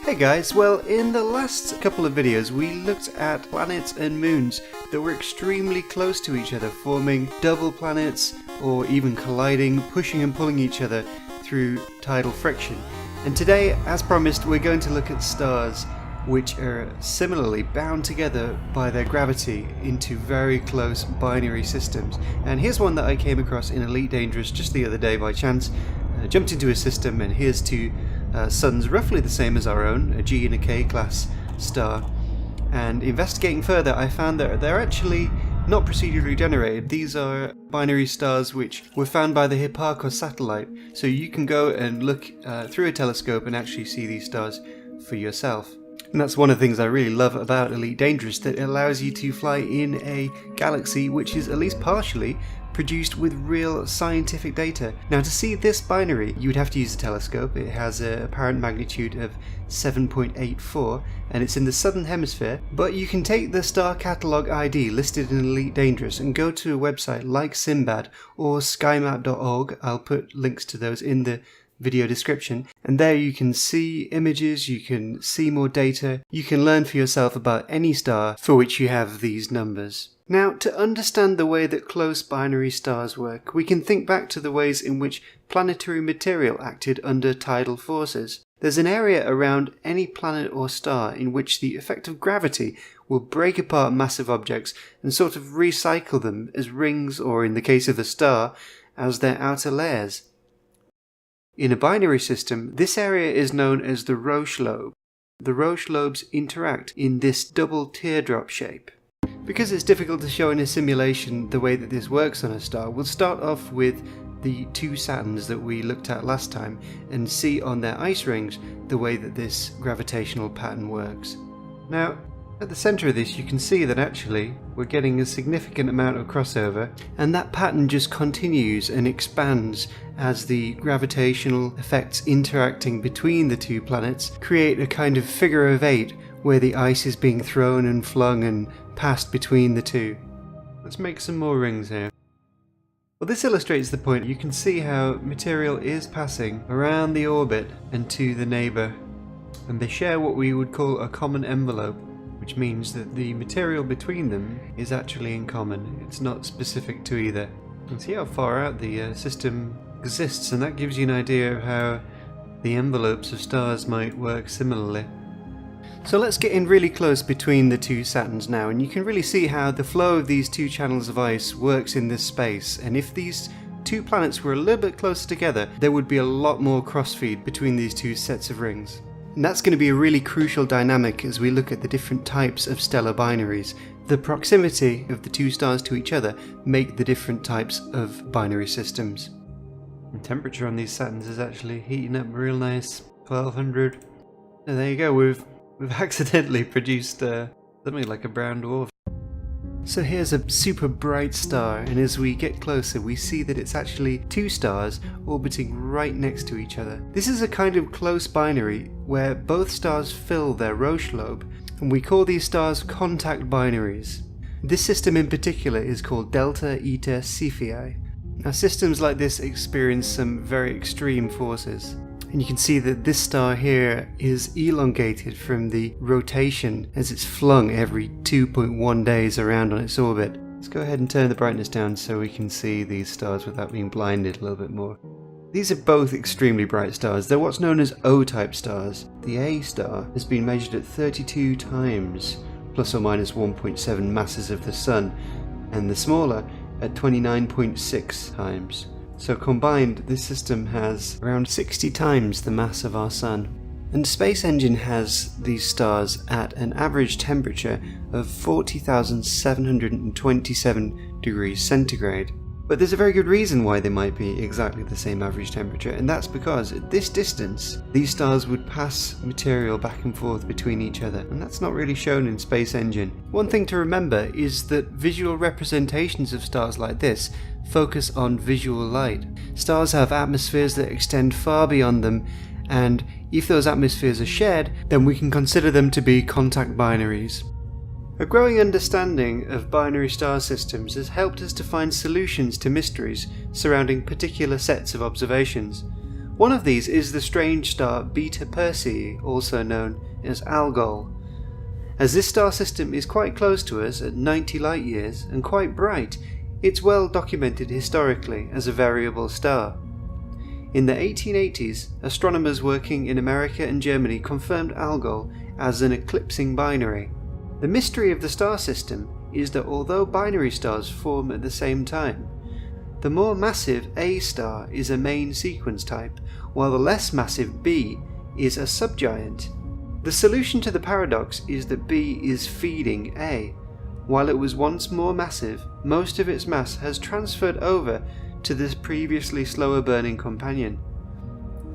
Hey guys, well in the last couple of videos we looked at planets and moons that were extremely close to each other, forming double planets or even colliding, pushing and pulling each other through tidal friction. And today, as promised, we're going to look at stars which are similarly bound together by their gravity into very close binary systems. And here's one that I came across in Elite Dangerous just the other day by chance. Jumped into a system, and here's two suns roughly the same as our own, a G and a K class star. And investigating further, I found that they're actually not procedurally generated. These are binary stars which were found by the Hipparcos satellite. So you can go and look through a telescope and actually see these stars for yourself. And that's one of the things I really love about Elite Dangerous, that it allows you to fly in a galaxy which is at least partially produced with real scientific data. Now, to see this binary, you would have to use a telescope. It has an apparent magnitude of 7.84 and it's in the southern hemisphere, but you can take the star catalogue ID listed in Elite Dangerous and go to a website like Simbad or skymap.org. I'll put links to those in the video description, and there you can see images, you can see more data, you can learn for yourself about any star for which you have these numbers. Now, to understand the way that close binary stars work, we can think back to the ways in which planetary material acted under tidal forces. There's an area around any planet or star in which the effect of gravity will break apart massive objects and sort of recycle them as rings, or in the case of the star, as their outer layers. In a binary system, this area is known as the Roche lobe. The Roche lobes interact in this double teardrop shape. Because it's difficult to show in a simulation the way that this works on a star, we'll start off with the two Saturns that we looked at last time and see on their ice rings the way that this gravitational pattern works. Now, at the centre of this you can see that actually we're getting a significant amount of crossover, and that pattern just continues and expands as the gravitational effects interacting between the two planets create a kind of figure of eight where the ice is being thrown and flung and passed between the two. Let's make some more rings here. Well, this illustrates the point. You can see how material is passing around the orbit and to the neighbour, and they share what we would call a common envelope, which means that the material between them is actually in common. It's not specific to either. You can see how far out the system exists, and that gives you an idea of how the envelopes of stars might work similarly. So let's get in really close between the two Saturns now, and you can really see how the flow of these two channels of ice works in this space. And if these two planets were a little bit closer together, there would be a lot more crossfeed between these two sets of rings. And that's going to be a really crucial dynamic as we look at the different types of stellar binaries. The proximity of the two stars to each other make the different types of binary systems. The temperature on these Saturns is actually heating up real nice, 1200. And there you go, we've accidentally produced something like a brown dwarf. So here's a super bright star, and as we get closer we see that it's actually two stars orbiting right next to each other. This is a kind of close binary where both stars fill their Roche lobe, and we call these stars contact binaries. This system in particular is called Delta Eta Cephei. Now, systems like this experience some very extreme forces. And you can see that this star here is elongated from the rotation as it's flung every 2.1 days around on its orbit. Let's go ahead and turn the brightness down so we can see these stars without being blinded a little bit more. These are both extremely bright stars. They're what's known as O-type stars. The A star has been measured at 32 times plus or minus 1.7 masses of the Sun, and the smaller at 29.6 times. So combined, this system has around 60 times the mass of our Sun. And Space Engine has these stars at an average temperature of 40,727 degrees centigrade. But there's a very good reason why they might be exactly the same average temperature, and that's because at this distance, these stars would pass material back and forth between each other, and that's not really shown in Space Engine. One thing to remember is that visual representations of stars like this focus on visual light. Stars have atmospheres that extend far beyond them, and if those atmospheres are shared, then we can consider them to be contact binaries. A growing understanding of binary star systems has helped us to find solutions to mysteries surrounding particular sets of observations. One of these is the strange star Beta Persei, also known as Algol. As this star system is quite close to us at 90 light years and quite bright, it's well documented historically as a variable star. In the 1880s, astronomers working in America and Germany confirmed Algol as an eclipsing binary. The mystery of the star system is that although binary stars form at the same time, the more massive A star is a main sequence type, while the less massive B is a subgiant. The solution to the paradox is that B is feeding A. While it was once more massive, most of its mass has transferred over to this previously slower burning companion.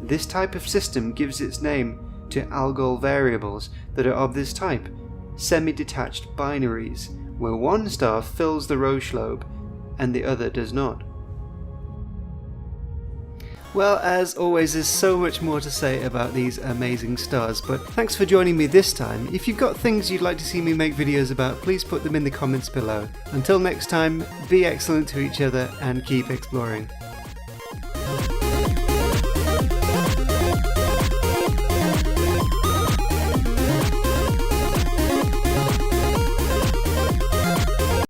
This type of system gives its name to Algol variables that are of this type, semi-detached binaries, where one star fills the Roche lobe and the other does not. Well, as always, there's so much more to say about these amazing stars, but thanks for joining me this time. If you've got things you'd like to see me make videos about, please put them in the comments below. Until next time, be excellent to each other and keep exploring.